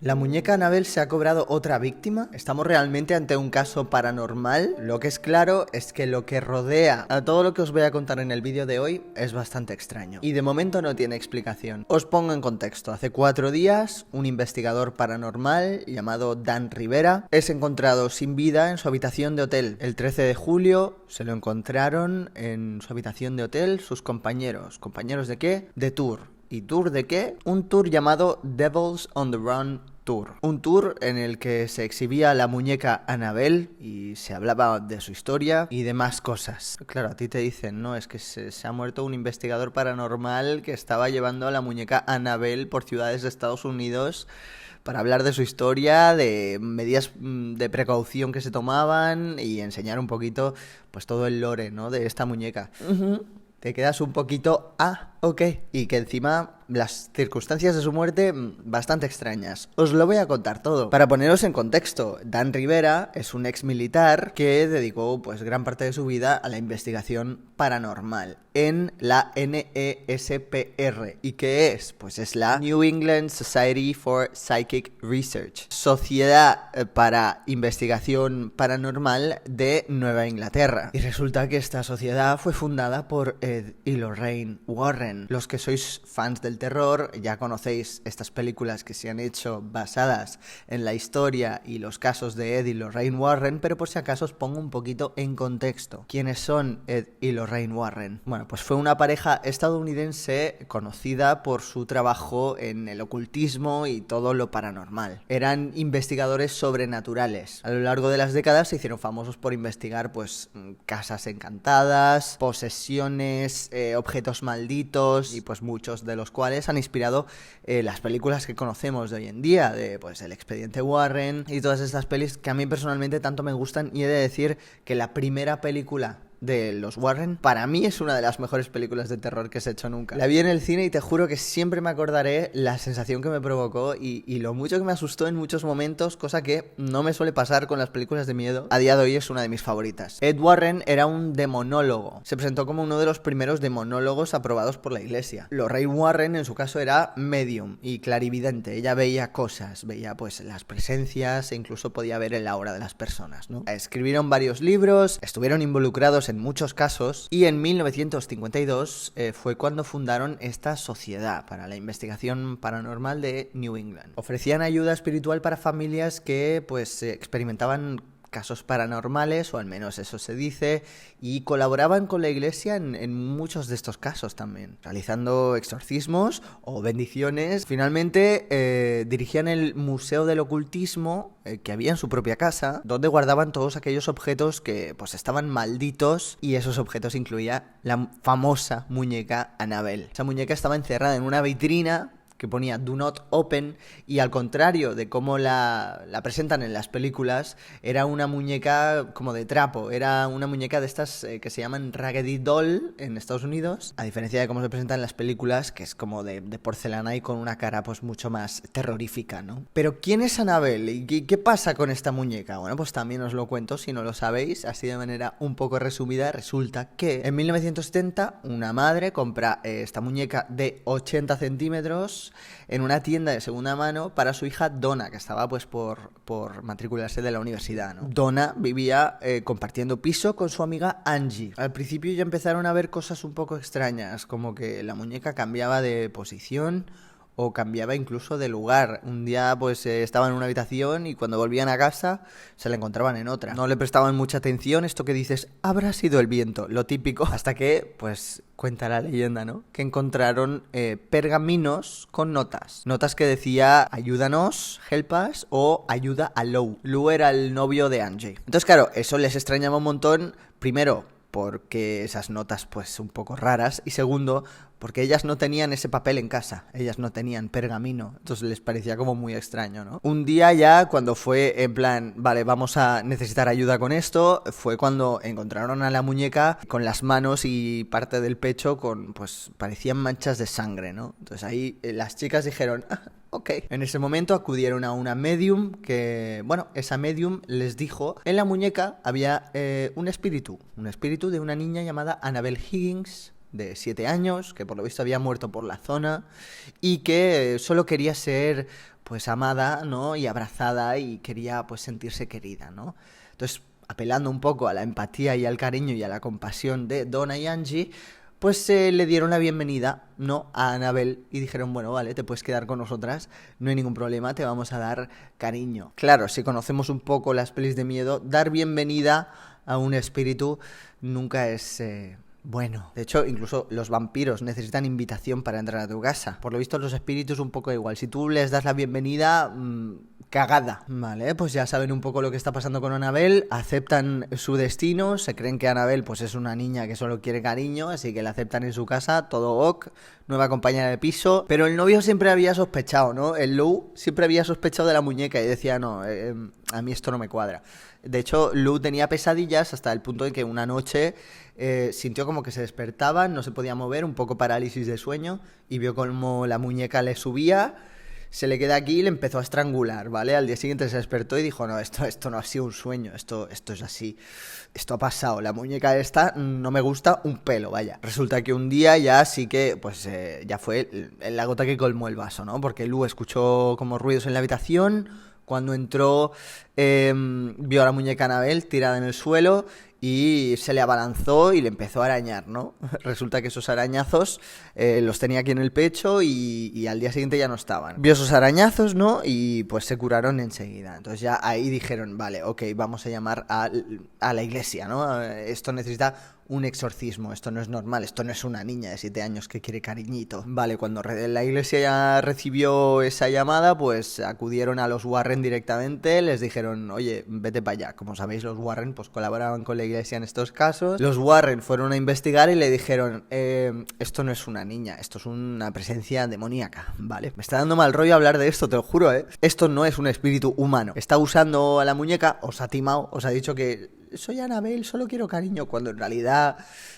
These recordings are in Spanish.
¿La muñeca Annabelle se ha cobrado otra víctima? ¿Estamos realmente ante un caso paranormal? Lo que es claro es que lo que rodea a todo lo que os voy a contar en el vídeo de hoy es bastante extraño. Y de momento no tiene explicación. Os pongo en contexto. Hace 4 días, un investigador paranormal llamado Dan Rivera es encontrado sin vida en su habitación de hotel. El 13 de julio se lo encontraron en su habitación de hotel sus compañeros. ¿Compañeros de qué? De tour. ¿Y tour de qué? Un tour llamado Devils on the Run Tour. Un tour en el que se exhibía la muñeca Annabelle y se hablaba de su historia y demás cosas. Claro, a ti te dicen, no, es que se ha muerto un investigador paranormal que estaba llevando a la muñeca Annabelle por ciudades de Estados Unidos para hablar de su historia, de medidas de precaución que se tomaban y enseñar un poquito, pues todo el lore, ¿no?, de esta muñeca. Te quedas un poquito, ok. Y que encima las circunstancias de su muerte bastante extrañas. Os lo voy a contar todo. Para poneros en contexto, Dan Rivera es un ex militar que dedicó pues gran parte de su vida a la investigación paranormal en la NESPR. ¿Y qué es? Pues es la New England Society for Psychic Research, Sociedad para Investigación Paranormal de Nueva Inglaterra. Y resulta que esta sociedad fue fundada por Ed y Lorraine Warren. Los que sois fans del terror ya conocéis estas películas que se han hecho basadas en la historia y los casos de Ed y Lorraine Warren, pero por si acaso os pongo un poquito en contexto. ¿Quiénes son Ed y Lorraine Warren? Bueno, pues fue una pareja estadounidense conocida por su trabajo en el ocultismo y todo lo paranormal. Eran investigadores sobrenaturales. A lo largo de las décadas se hicieron famosos por investigar pues casas encantadas, posesiones, objetos malditos y pues muchos de los cuales han inspirado las películas que conocemos de hoy en día, de pues El Expediente Warren y todas estas pelis que a mí personalmente tanto me gustan. Y he de decir que la primera película de los Warren, para mí es una de las mejores películas de terror que se ha hecho nunca. La vi en el cine y te juro que siempre me acordaré la sensación que me provocó y lo mucho que me asustó en muchos momentos, cosa que no me suele pasar con las películas de miedo. A día de hoy es una de mis favoritas. Ed Warren era un demonólogo. Se presentó como uno de los primeros demonólogos aprobados por la iglesia. Lorraine Warren, en su caso, era medium y clarividente. Ella veía cosas, veía pues las presencias e incluso podía ver el aura de las personas, ¿no? Escribieron varios libros, estuvieron involucrados en muchos casos y en 1952 fue cuando fundaron esta sociedad para la investigación paranormal de New England. Ofrecían ayuda espiritual para familias que pues experimentaban casos paranormales, o al menos eso se dice, y colaboraban con la iglesia en muchos de estos casos también, realizando exorcismos o bendiciones. Finalmente dirigían el Museo del Ocultismo que había en su propia casa, donde guardaban todos aquellos objetos que pues estaban malditos, y esos objetos incluía la famosa muñeca Annabelle. Esa muñeca estaba encerrada en una vitrina que ponía Do Not Open, y al contrario de cómo la presentan en las películas, era una muñeca como de trapo, era una muñeca de estas que se llaman Raggedy Doll en Estados Unidos, a diferencia de cómo se presenta en las películas, que es como de porcelana y con una cara pues mucho más terrorífica, ¿no? Pero ¿quién es Annabelle? ¿Y qué pasa con esta muñeca? Bueno, pues también os lo cuento si no lo sabéis, así de manera un poco resumida. Resulta que en 1970 una madre compra esta muñeca de 80 centímetros en una tienda de segunda mano para su hija Donna, que estaba pues por matricularse de la universidad, ¿no? Donna vivía compartiendo piso con su amiga Angie. Al principio ya empezaron a ver cosas un poco extrañas, como que la muñeca cambiaba de posición o cambiaba incluso de lugar. Un día pues estaba en una habitación y cuando volvían a casa se la encontraban en otra. No le prestaban mucha atención, esto que dices, habrá sido el viento, lo típico. Hasta que, pues, cuenta la leyenda, ¿no?, que encontraron pergaminos con notas. Notas que decía, ayúdanos, help us, o ayuda a Lou. Lou era el novio de Angie. Entonces, claro, eso les extrañaba un montón. Primero, porque esas notas pues un poco raras, y segundo, porque ellas no tenían ese papel en casa, ellas no tenían pergamino, entonces les parecía como muy extraño, ¿no? Un día ya, cuando fue en plan, vale, vamos a necesitar ayuda con esto, fue cuando encontraron a la muñeca con las manos y parte del pecho con, pues, parecían manchas de sangre, ¿no? Entonces ahí las chicas dijeron, ok. En ese momento acudieron a una medium que, bueno, esa medium les dijo, en la muñeca había un espíritu de una niña llamada Annabelle Higgins, de 7 años, que por lo visto había muerto por la zona y que solo quería ser pues amada, ¿no? Y abrazada y quería pues sentirse querida, ¿no? Entonces, apelando un poco a la empatía y al cariño y a la compasión de Donna y Angie, pues le dieron la bienvenida, ¿no? A Annabelle y dijeron, bueno, vale, te puedes quedar con nosotras, no hay ningún problema, te vamos a dar cariño. Claro, si conocemos un poco las pelis de miedo, dar bienvenida a un espíritu nunca es... bueno, de hecho, incluso los vampiros necesitan invitación para entrar a tu casa. Por lo visto, los espíritus un poco igual. Si tú les das la bienvenida, cagada. Vale, pues ya saben un poco lo que está pasando con Annabelle, aceptan su destino, se creen que Annabelle pues es una niña que solo quiere cariño, así que la aceptan en su casa, todo ok, nueva compañera de piso. Pero el novio siempre había sospechado, ¿no? El Lou siempre había sospechado de la muñeca y decía, no, a mí esto no me cuadra. De hecho, Lou tenía pesadillas hasta el punto de que una noche sintió como que se despertaba, no se podía mover, un poco parálisis de sueño, y vio como la muñeca le subía, se le queda aquí y le empezó a estrangular, ¿vale? Al día siguiente se despertó y dijo, no, esto no ha sido un sueño, esto es así, esto ha pasado, la muñeca esta no me gusta un pelo, vaya. Resulta que un día ya sí que, pues ya fue la gota que colmó el vaso, ¿no? Porque Lou escuchó como ruidos en la habitación. Cuando entró, vio a la muñeca Annabelle tirada en el suelo y se le abalanzó y le empezó a arañar, ¿no? Resulta que esos arañazos los tenía aquí en el pecho y al día siguiente ya no estaban. Vio esos arañazos, ¿no? Y pues se curaron enseguida. Entonces ya ahí dijeron, vale, ok, vamos a llamar a la iglesia, ¿no? Esto necesita un exorcismo, esto no es normal, esto no es una niña de 7 años que quiere cariñito. Vale, cuando la iglesia ya recibió esa llamada, pues acudieron a los Warren directamente, les dijeron, oye, vete para allá. Como sabéis, los Warren pues colaboraban con la iglesia en estos casos. Los Warren fueron a investigar y le dijeron, esto no es una niña, esto es una presencia demoníaca, ¿vale? Me está dando mal rollo hablar de esto, te lo juro, ¿eh? Esto no es un espíritu humano. Está usando a la muñeca, os ha timado, os ha dicho que soy Annabelle, solo quiero cariño, cuando en realidad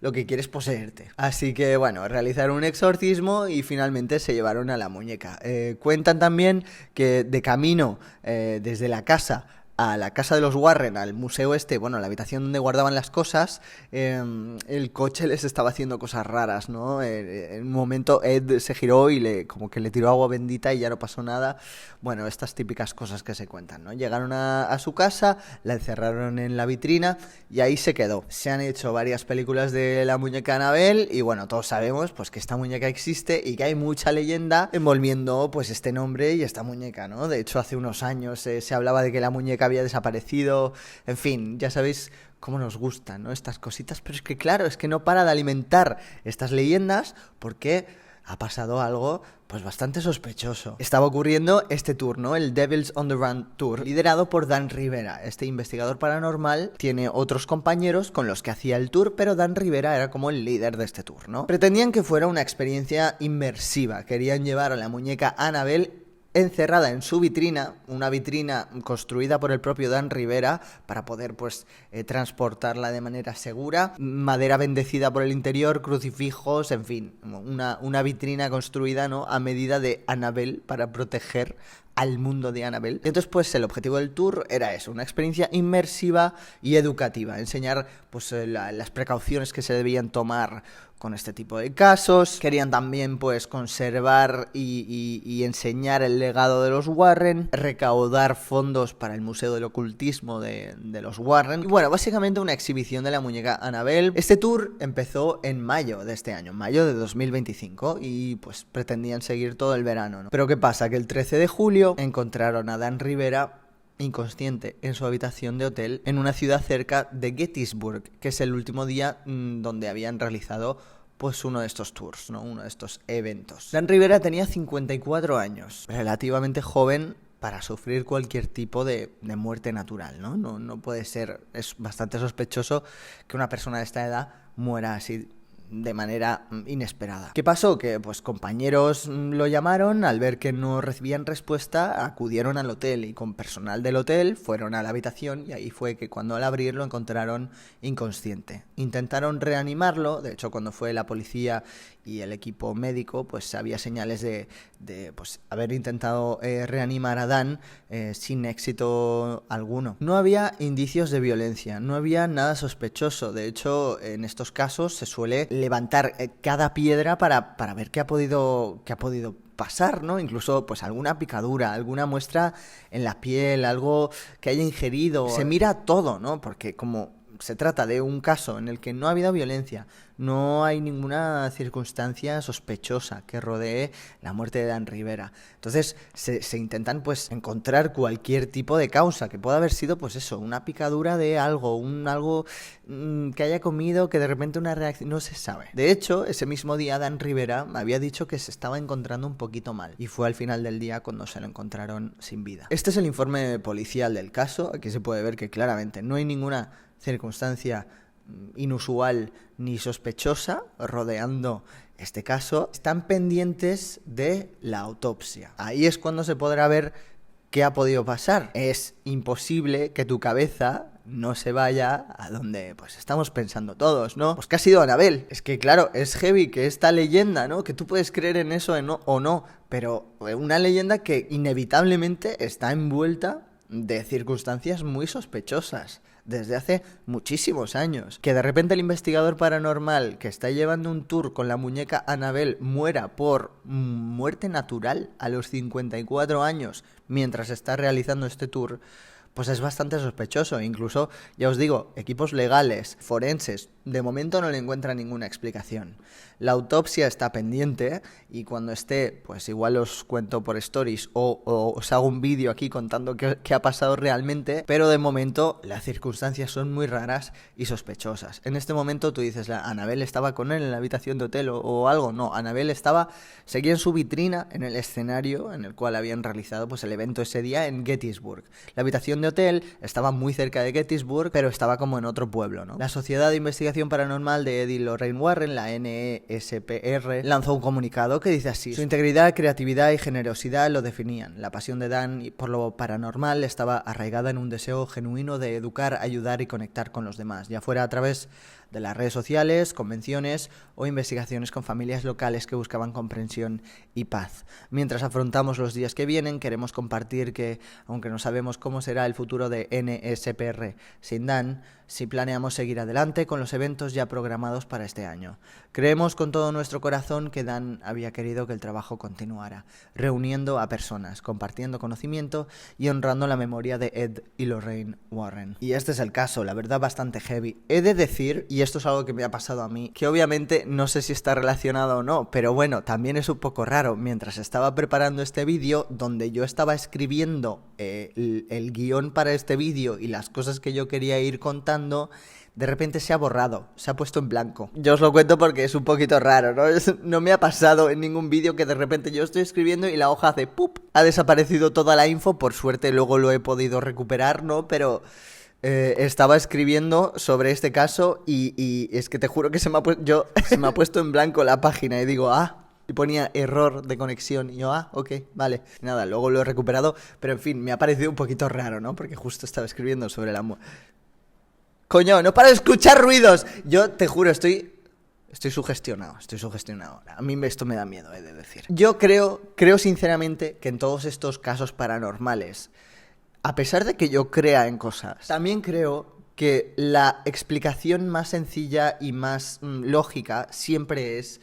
lo que quiere es poseerte. Así que bueno, realizaron un exorcismo y finalmente se llevaron a la muñeca. Cuentan también que de camino desde la casa a la casa de los Warren, al museo este, bueno, la habitación donde guardaban las cosas, el coche les estaba haciendo cosas raras, ¿no? En un momento Ed se giró y como que le tiró agua bendita y ya no pasó nada. Bueno, estas típicas cosas que se cuentan, ¿no? Llegaron a su casa, la encerraron en la vitrina y ahí se quedó. Se han hecho varias películas de la muñeca Annabelle y bueno, todos sabemos pues que esta muñeca existe y que hay mucha leyenda envolviendo pues este nombre y esta muñeca, ¿no? De hecho, hace unos años se hablaba de que la muñeca había desaparecido, en fin, ya sabéis cómo nos gustan, ¿no? Estas cositas, pero es que claro, es que no para de alimentar estas leyendas porque ha pasado algo pues bastante sospechoso. Estaba ocurriendo este tour, ¿no? El Devils on the Run Tour, liderado por Dan Rivera. Este investigador paranormal tiene otros compañeros con los que hacía el tour, pero Dan Rivera era como el líder de este tour, ¿no? Pretendían que fuera una experiencia inmersiva. Querían llevar a la muñeca Annabelle encerrada en su vitrina, una vitrina construida por el propio Dan Rivera para poder pues transportarla de manera segura, madera bendecida por el interior, crucifijos, en fin, una vitrina construida, ¿no?, a medida de Annabelle para proteger al mundo de Annabelle. Entonces pues el objetivo del tour era eso, una experiencia inmersiva y educativa, enseñar pues las precauciones que se debían tomar con este tipo de casos. Querían también pues conservar y enseñar el legado de los Warren, recaudar fondos para el Museo del Ocultismo de los Warren y bueno, básicamente una exhibición de la muñeca Annabelle. Este tour empezó en mayo de este año, en mayo de 2025 y pues pretendían seguir todo el verano, ¿no? Pero ¿qué pasa? Que el 13 de julio encontraron a Dan Rivera inconsciente en su habitación de hotel en una ciudad cerca de Gettysburg, que es el último día donde habían realizado pues uno de estos tours, ¿no? Uno de estos eventos. Dan Rivera tenía 54 años, relativamente joven para sufrir cualquier tipo de muerte natural, ¿no? No puede ser, es bastante sospechoso que una persona de esta edad muera así de manera inesperada. ¿Qué pasó? Que pues compañeros lo llamaron, al ver que no recibían respuesta, acudieron al hotel y con personal del hotel fueron a la habitación y ahí fue que cuando al abrir lo encontraron inconsciente. Intentaron reanimarlo, de hecho cuando fue la policía y el equipo médico pues había señales de pues haber intentado reanimar a Dan sin éxito alguno. No había indicios de violencia, no había nada sospechoso, de hecho en estos casos se suele levantar cada piedra para ver qué ha podido pasar, ¿no? Incluso pues alguna picadura, alguna muestra en la piel, algo que haya ingerido. Se mira todo, ¿no? Porque como se trata de un caso en el que no ha habido violencia, no hay ninguna circunstancia sospechosa que rodee la muerte de Dan Rivera. Entonces se intentan pues encontrar cualquier tipo de causa, que pueda haber sido pues eso, una picadura de algo, algo que haya comido, que de repente una reacción, no se sabe. De hecho, ese mismo día Dan Rivera me había dicho que se estaba encontrando un poquito mal, y fue al final del día cuando se lo encontraron sin vida. Este es el informe policial del caso. Aquí se puede ver que claramente no hay ninguna circunstancia inusual ni sospechosa rodeando este caso. Están pendientes de la autopsia. Ahí es cuando se podrá ver qué ha podido pasar. Es imposible que tu cabeza no se vaya a donde pues estamos pensando todos, ¿no? Pues que ha sido Annabelle. Es que claro, es heavy que esta leyenda, ¿no? Que tú puedes creer en eso o no, pero una leyenda que inevitablemente está envuelta de circunstancias muy sospechosas desde hace muchísimos años. Que de repente el investigador paranormal que está llevando un tour con la muñeca Annabelle muera por muerte natural a los 54 años mientras está realizando este tour, pues es bastante sospechoso. Incluso, ya os digo, equipos legales, forenses, de momento no le encuentran ninguna explicación. La autopsia está pendiente y cuando esté, pues igual os cuento por stories o os hago un vídeo aquí contando qué ha pasado realmente, pero de momento las circunstancias son muy raras y sospechosas. En este momento tú dices, ¿Annabelle estaba con él en la habitación de hotel o algo? No, Annabelle seguía en su vitrina en el escenario en el cual habían realizado pues el evento ese día en Gettysburg. La habitación de hotel estaba muy cerca de Gettysburg, pero estaba como en otro pueblo, ¿no? La Sociedad de Investigación Paranormal de Ed y Lorraine Warren, la NESPR, lanzó un comunicado que dice así: su integridad, creatividad y generosidad lo definían. La pasión de Dan por lo paranormal estaba arraigada en un deseo genuino de educar, ayudar y conectar con los demás, ya fuera a través de las redes sociales, convenciones o investigaciones con familias locales que buscaban comprensión y paz. Mientras afrontamos los días que vienen, queremos compartir que, aunque no sabemos cómo será el futuro de NSPR sin Dan, sí planeamos seguir adelante con los eventos ya programados para este año. Creemos con todo nuestro corazón que Dan había querido que el trabajo continuara, reuniendo a personas, compartiendo conocimiento y honrando la memoria de Ed y Lorraine Warren. Y este es el caso, la verdad, bastante heavy. He de decir, y esto es algo que me ha pasado a mí, que obviamente no sé si está relacionado o no, pero bueno, también es un poco raro. Mientras estaba preparando este vídeo, donde yo estaba escribiendo el guión para este vídeo y las cosas que yo quería ir contando, de repente se ha borrado, se ha puesto en blanco. Yo os lo cuento porque es un poquito raro, ¿no? No me ha pasado en ningún vídeo que de repente yo estoy escribiendo y la hoja hace ¡pup! Ha desaparecido toda la info. Por suerte luego lo he podido recuperar, ¿no? Pero estaba escribiendo sobre este caso y es que te juro que se me ha puesto en blanco la página y digo, y ponía error de conexión y yo, ok, vale. Nada, luego lo he recuperado, pero en fin, me ha parecido un poquito raro, ¿no? Porque justo estaba escribiendo sobre la... Coño, no paro de escuchar ruidos. Yo te juro, estoy sugestionado. A mí esto me da miedo, he de decir. Yo creo sinceramente que en todos estos casos paranormales, a pesar de que yo crea en cosas, también creo que la explicación más sencilla y más lógica siempre es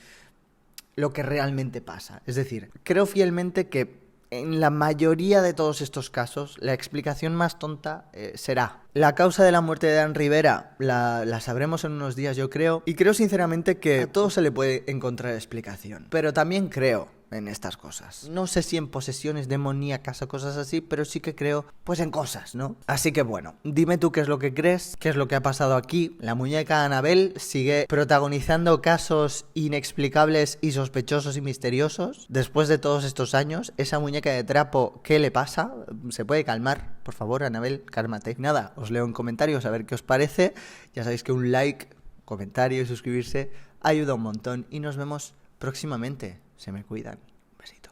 lo que realmente pasa. Es decir, creo fielmente que en la mayoría de todos estos casos, la explicación más tonta será: la causa de la muerte de Dan Rivera la sabremos en unos días, yo creo. Y creo sinceramente que a todo se le puede encontrar explicación. Pero también creo en estas cosas. No sé si en posesiones demoníacas o cosas así, pero sí que creo pues en cosas, ¿no? Así que bueno, dime tú qué es lo que crees, qué es lo que ha pasado aquí. La muñeca Annabelle sigue protagonizando casos inexplicables y sospechosos y misteriosos. Después de todos estos años, esa muñeca de trapo, ¿qué le pasa? ¿Se puede calmar? Por favor, Annabelle, cálmate. Nada, os leo en comentarios a ver qué os parece. Ya sabéis que un like, comentario y suscribirse ayuda un montón y nos vemos próximamente. Se me cuidan. Un besito.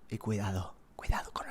Y cuidado con